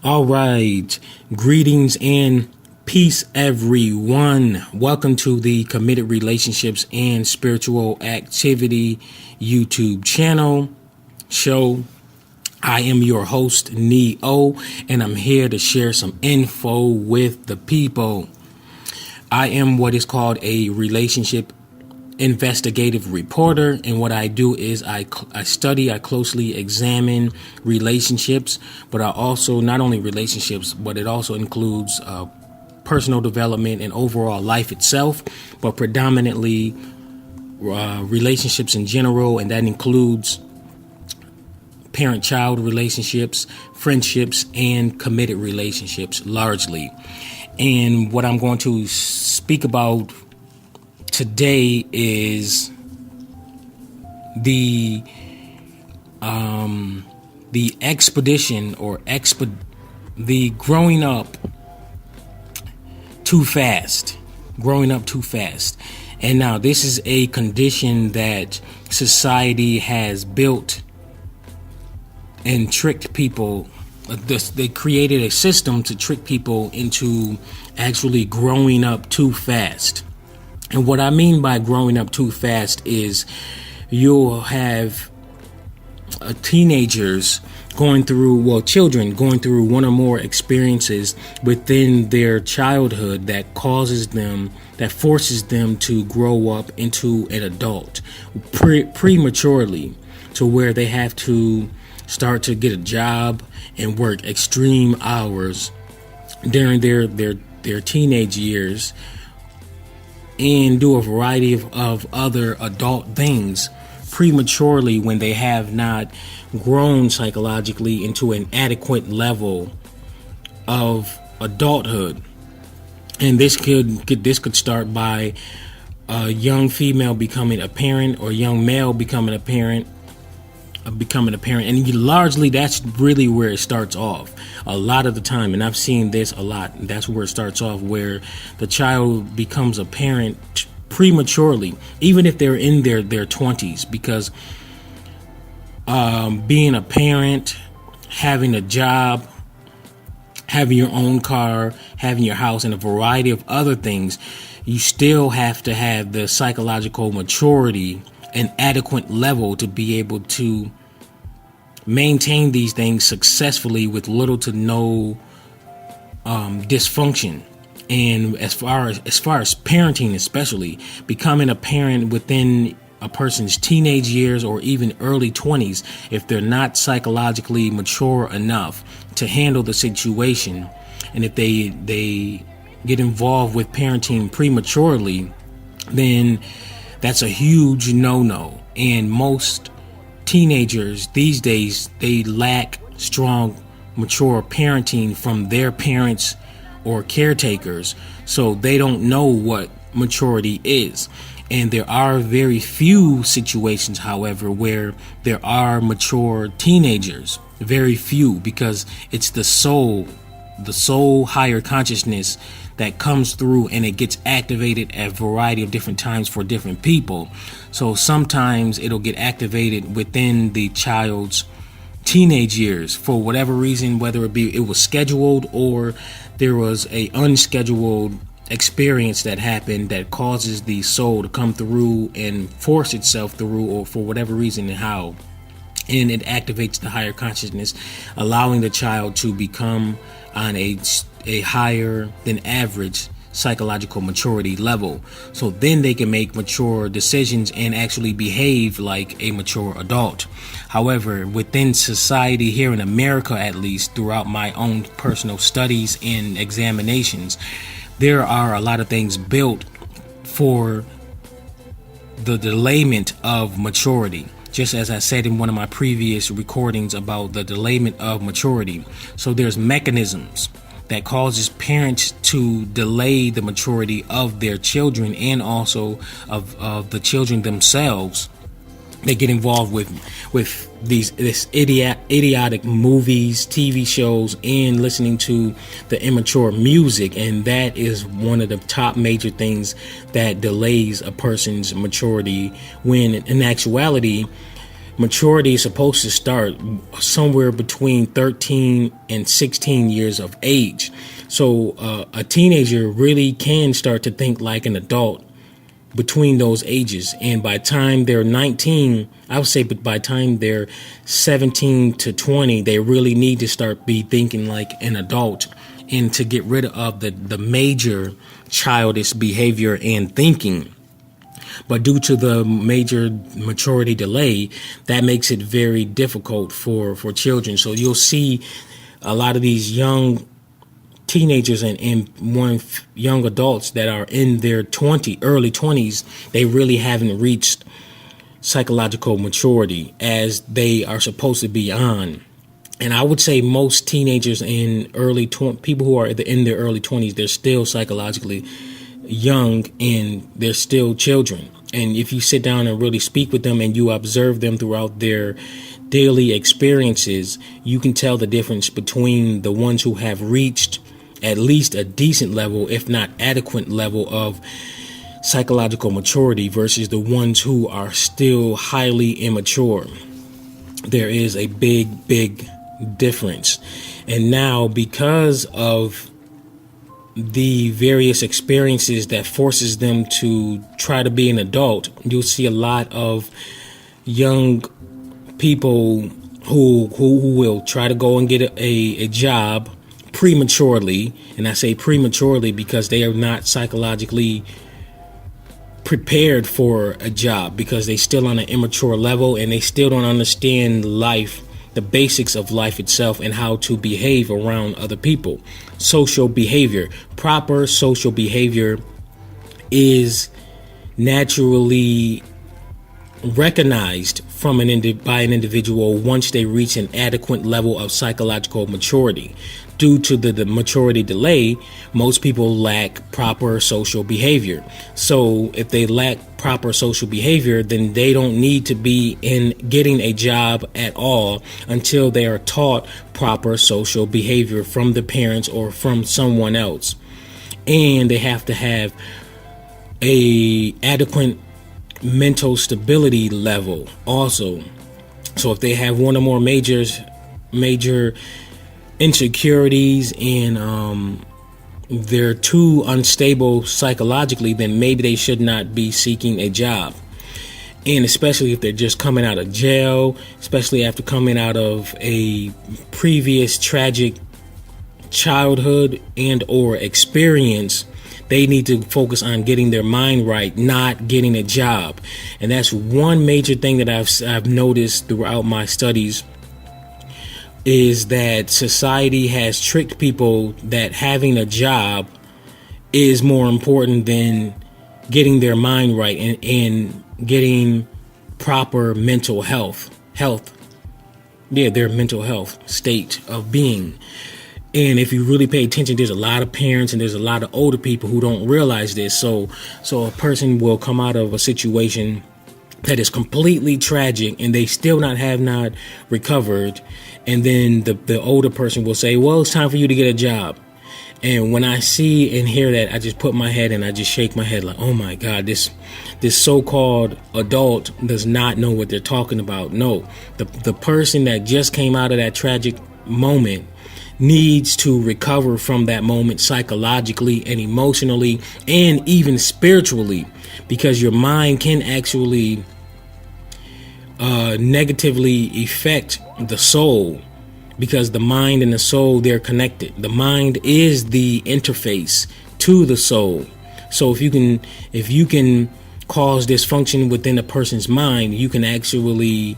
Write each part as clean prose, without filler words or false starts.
All right. Greetings and peace, everyone. Welcome to the Committed Relationships and Spiritual Activity YouTube show. I am your host, Neo, and I'm here to share some info with the people. I am what is called a relationship investigative reporter, and what I do is I closely examine relationships, but I also not only relationships, but it also includes personal development and overall life itself, but predominantly relationships in general, and that includes parent-child relationships, friendships, and committed relationships largely. And what I'm going to speak about today is the expedition or the growing up too fast. And now this is a condition that society has built and tricked people. They created a system to trick people into actually growing up too fast. And what I mean by growing up too fast is you'll have teenagers children going through one or more experiences within their childhood that forces them to grow up into an adult prematurely, to where they have to start to get a job and work extreme hours during their teenage years, and do a variety of other adult things prematurely when they have not grown psychologically into an adequate level of adulthood. And this could start by a young female becoming a parent, or young male becoming a parent, and largely that's really where it starts off a lot of the time. And I've seen this a lot. That's where it starts off, where the child becomes a parent prematurely, even if they're in their 20s, because being a parent, having a job, having your own car, having your house, and a variety of other things, you still have to have the psychological maturity an adequate level to be able to maintain these things successfully with little to no dysfunction. And as far as parenting, especially becoming a parent within a person's teenage years or even early 20s, if they're not psychologically mature enough to handle the situation, and if they get involved with parenting prematurely, then that's a huge no-no. And most teenagers these days, they lack strong, mature parenting from their parents or caretakers, so they don't know what maturity is. And there are very few situations, however, where there are mature teenagers. Very few, because it's the soul higher consciousness that comes through, and it gets activated at a variety of different times for different people. So sometimes it'll get activated within the child's teenage years for whatever reason, whether it was scheduled or there was a unscheduled experience that happened that causes the soul to come through and force itself through, or for whatever reason and how. And it activates the higher consciousness, allowing the child to become on a higher than average psychological maturity level. So then they can make mature decisions and actually behave like a mature adult. However, within society here in America, at least throughout my own personal studies and examinations, there are a lot of things built for the delayment of maturity. Just as I said in one of my previous recordings about the delayment of maturity. So there's mechanisms that causes parents to delay the maturity of their children, and also of the children themselves. They get involved with this idiotic movies, TV shows, and listening to the immature music, and that is one of the top major things that delays a person's maturity, when in actuality maturity is supposed to start somewhere between 13 and 16 years of age. So a teenager really can start to think like an adult between those ages. And by the time they're 19, I would say, but by the time they're 17 to 20, they really need to start be thinking like an adult, and to get rid of the major childish behavior and thinking. But due to the major maturity delay, that makes it very difficult for children. So you'll see a lot of these young teenagers and young adults that are in their early 20s, they really haven't reached psychological maturity as they are supposed to be on. And I would say most teenagers in people who are in their early 20s, they're still psychologically young and they're still children. And if you sit down and really speak with them and you observe them throughout their daily experiences, you can tell the difference between the ones who have reached at least a decent level, if not adequate level of psychological maturity versus the ones who are still highly immature. There is a big, big difference. And now, because of the various experiences that forces them to try to be an adult, you'll see a lot of young people who will try to go and get a job prematurely. And I say prematurely because they are not psychologically prepared for a job, because they still on an immature level and they still don't understand life, the basics of life itself, and how to behave around other people. Social behavior, proper social behavior is naturally recognized by an individual once they reach an adequate level of psychological maturity. Due to the maturity delay, most people lack proper social behavior. So if they lack proper social behavior, then they don't need to be in getting a job at all until they are taught proper social behavior from the parents or from someone else. And they have to have a adequate mental stability level also. So if they have one or more major insecurities and they're too unstable psychologically, then maybe they should not be seeking a job. And especially if they're just coming out of jail, especially after coming out of a previous tragic childhood and or experience, they need to focus on getting their mind right, not getting a job. And that's one major thing that I've noticed throughout my studies, is that society has tricked people that having a job is more important than getting their mind right and getting proper mental health. Their mental health state of being. And if you really pay attention, there's a lot of parents and there's a lot of older people who don't realize this. So a person will come out of a situation that is completely tragic and they still have not recovered. And then the older person will say, well, it's time for you to get a job. And when I see and hear that, I just put my head and I just shake my head like, oh my God, this so-called adult does not know what they're talking about. No, the person that just came out of that tragic moment needs to recover from that moment psychologically and emotionally and even spiritually, because your mind can actually negatively affect the soul, because the mind and the soul, they're connected. The mind is the interface to the soul. So if you can cause dysfunction within a person's mind, you can actually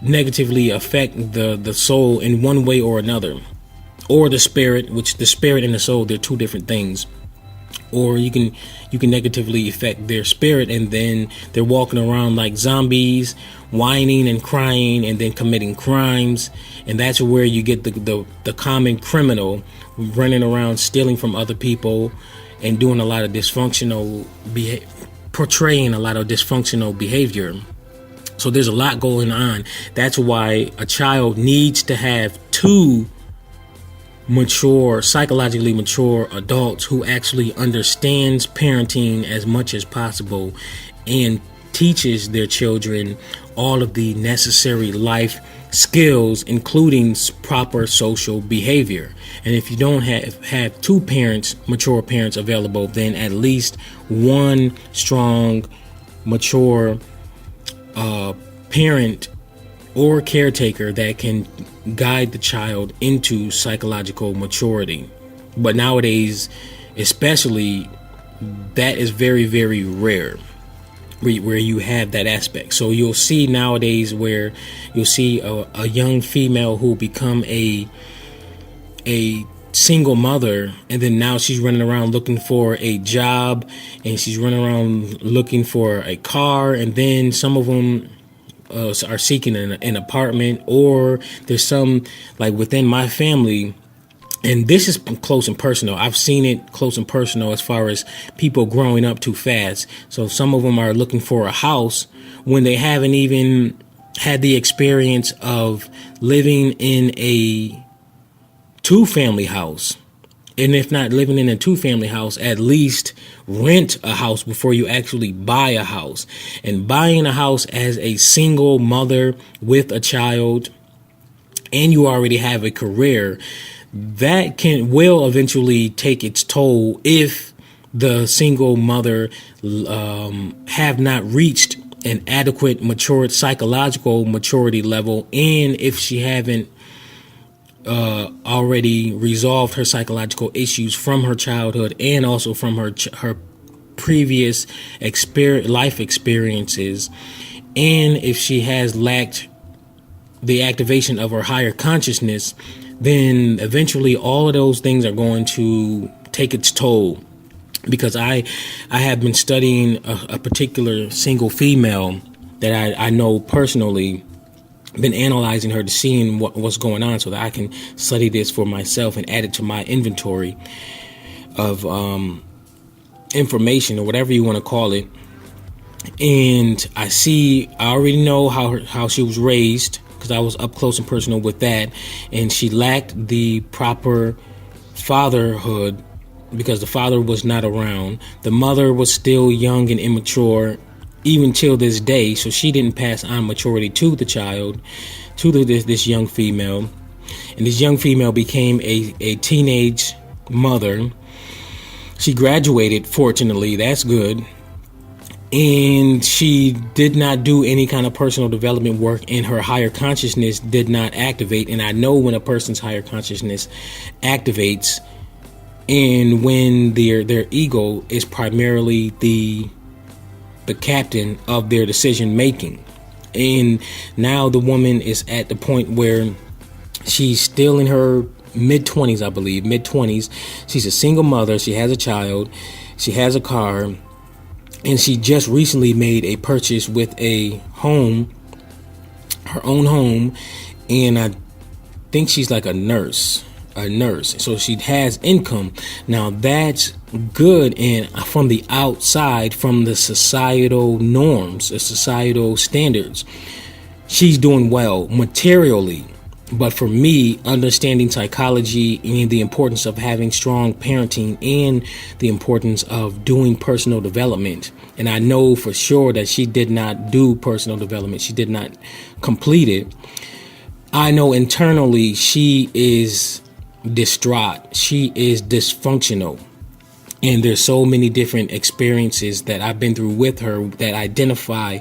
negatively affect the soul in one way or another, or the spirit, which the spirit and the soul, they're two different things. Or you can negatively affect their spirit, and then they're walking around like zombies, whining and crying, and then committing crimes. And that's where you get the common criminal running around stealing from other people and doing a lot of portraying a lot of dysfunctional behavior. So there's a lot going on. That's why a child needs to have two psychologically mature adults who actually understands parenting as much as possible and teaches their children all of the necessary life skills, including proper social behavior. And if you don't have two parents, mature parents available, then at least one strong, mature parent or caretaker that can guide the child into psychological maturity. But nowadays, especially, that is very, very rare where you have that aspect. So you'll see nowadays where you'll see a young female who become a single mother, and then now she's running around looking for a job, and she's running around looking for a car, and then some of them are seeking an apartment, or there's some, like within my family, and this is close and personal. I've seen it close and personal as far as people growing up too fast. So some of them are looking for a house when they haven't even had the experience of living in a two-family house. And if not living in a two-family house, at least rent a house before you actually buy a house. And buying a house as a single mother with a child, and you already have a career, that will eventually take its toll if the single mother have not reached an adequate psychological maturity level, and if she haven't already resolved her psychological issues from her childhood and also from her previous life experiences, and if she has lacked the activation of her higher consciousness, then eventually all of those things are going to take its toll. Because I have been studying a particular single female that I know personally, been analyzing her to seeing what's going on so that I can study this for myself and add it to my inventory of information, or whatever you want to call it. And I already know how she was raised, because I was up close and personal with that, and she lacked the proper fatherhood because the father was not around. The mother was still young and immature even till this day, so she didn't pass on maturity to the child, to this young female. And this young female became a teenage mother. She graduated, fortunately, that's good. And she did not do any kind of personal development work, and her higher consciousness did not activate. And I know when a person's higher consciousness activates, and when their ego is primarily the captain of their decision making. And now the woman is at the point where she's still in her mid-20s, I believe, mid-20s. She's a single mother. She has a child. She has a car. And she just recently made a purchase with a home, her own home. And I think she's like a nurse. So she has income. Now that's good. And from the outside, from the societal norms, the societal standards, she's doing well materially. But for me, understanding psychology and the importance of having strong parenting and the importance of doing personal development, and I know for sure that she did not do personal development. She did not complete it. I know internally she is distraught. She is dysfunctional. And there's so many different experiences that I've been through with her that identify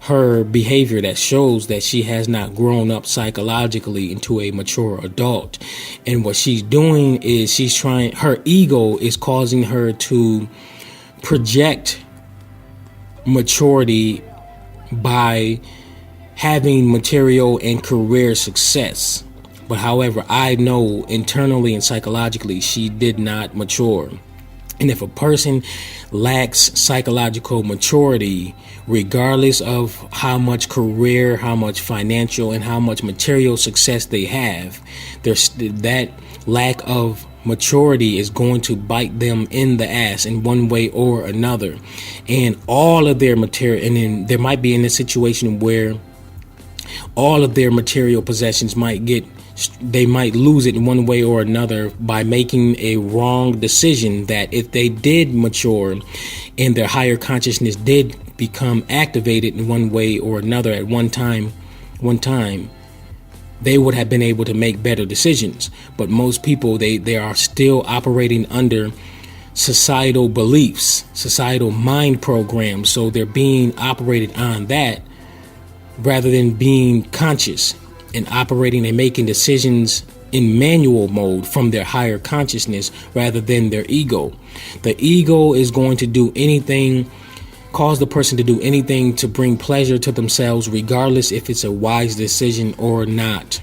her behavior, that shows that she has not grown up psychologically into a mature adult. And what she's doing is her ego is causing her to project maturity by having material and career success. But however, I know internally and psychologically she did not mature. And if a person lacks psychological maturity, regardless of how much career, how much financial, and how much material success they have, that lack of maturity is going to bite them in the ass in one way or another. And all of their material, and then there might be in a situation where all of their material possessions they might lose it in one way or another by making a wrong decision, that if they did mature and their higher consciousness did become activated in one way or another at one time, they would have been able to make better decisions. But most people, they are still operating under societal beliefs, societal mind programs. So they're being operated on that rather than being conscious and operating and making decisions in manual mode from their higher consciousness rather than their ego. The ego is going to do anything, cause the person to do anything to bring pleasure to themselves, regardless if it's a wise decision or not.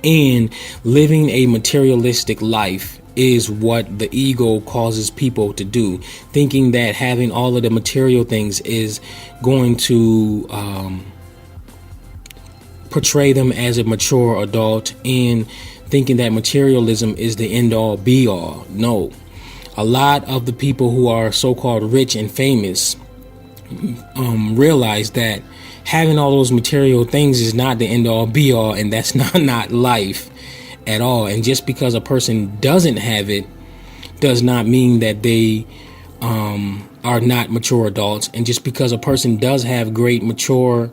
And living a materialistic life is what the ego causes people to do, thinking that having all of the material things is going to portray them as a mature adult, and thinking that materialism is the end all be all. No, a lot of the people who are so-called rich and famous realize that having all those material things is not the end all be all, and that's not life at all. And just because a person doesn't have it does not mean that they are not mature adults. And just because a person does have great material,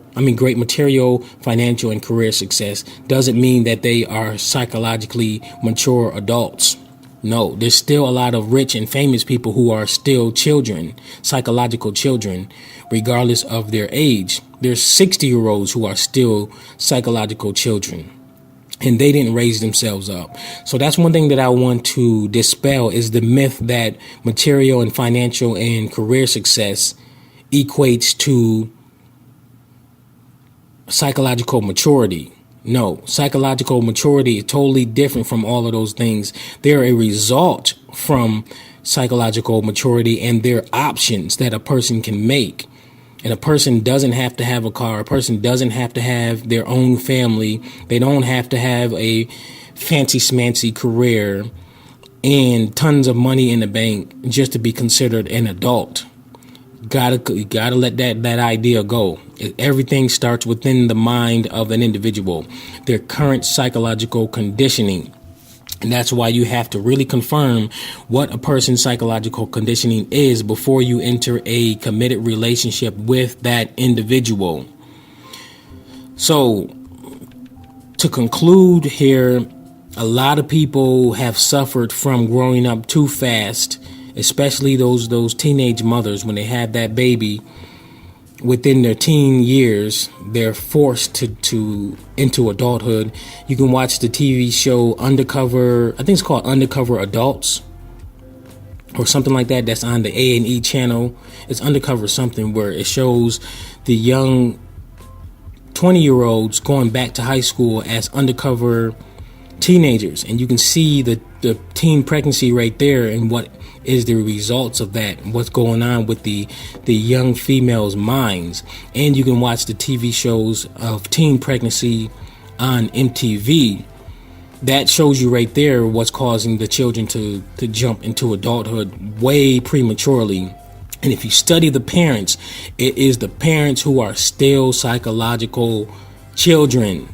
financial, and career success doesn't mean that they are psychologically mature adults. No, there's still a lot of rich and famous people who are still children, psychological children, regardless of their age. There's 60-year-olds who are still psychological children, and they didn't raise themselves up. So that's one thing that I want to dispel, is the myth that material and financial and career success equates to psychological maturity. No, psychological maturity is totally different from all of those things. They're a result from psychological maturity, and they're options that a person can make. And a person doesn't have to have a car. A person doesn't have to have their own family. They don't have to have a fancy smancy career and tons of money in the bank just to be considered an adult. Gotta let that idea go. Everything starts within the mind of an individual, their current psychological conditioning. And that's why you have to really confirm what a person's psychological conditioning is before you enter a committed relationship with that individual. So, to conclude here, a lot of people have suffered from growing up too fast, especially those teenage mothers. When they have that baby within their teen years, they're forced to into adulthood. You can watch the TV show Undercover, I think it's called Undercover Adults or something like that. That's on the A&E channel. It's Undercover something, where it shows the young 20-year-olds going back to high school as undercover teenagers, and you can see the teen pregnancy right there, and what is the results of that, and what's going on with the young females' minds. And you can watch the TV shows of teen pregnancy on MTV. That shows you right there what's causing the children to jump into adulthood way prematurely. And if you study the parents, it is the parents who are still psychological children.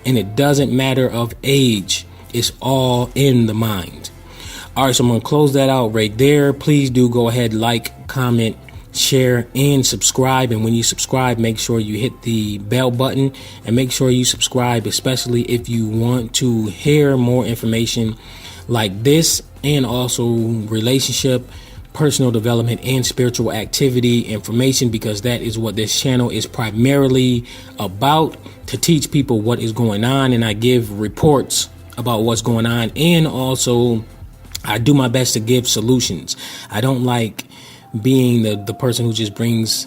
And it doesn't matter of age. It's all in the mind. All right, so I'm going to close that out right there. Please do go ahead, like, comment, share, and subscribe. And when you subscribe, make sure you hit the bell button, and make sure you subscribe, especially if you want to hear more information like this, and also relationship, personal development, and spiritual activity information, because that is what this channel is primarily about, to teach people what is going on. And I give reports about what's going on, and also I do my best to give solutions. I don't like being the person who just brings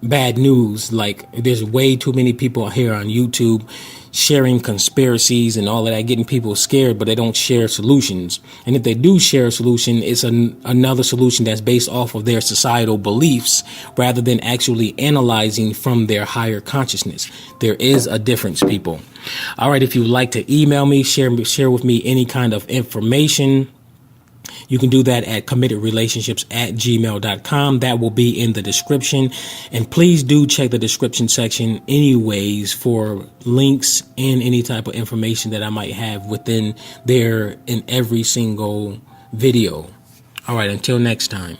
bad news. Like, there's way too many people here on YouTube sharing conspiracies and all of that, getting people scared, but they don't share solutions. And if they do share a solution, it's another solution that's based off of their societal beliefs rather than actually analyzing from their higher consciousness. There is a difference, people. All right, if you would like to email me, share with me any kind of information, you can do that at committedrelationships@gmail.com. That will be in the description. And please do check the description section anyways for links and any type of information that I might have within there in every single video. All right, until next time.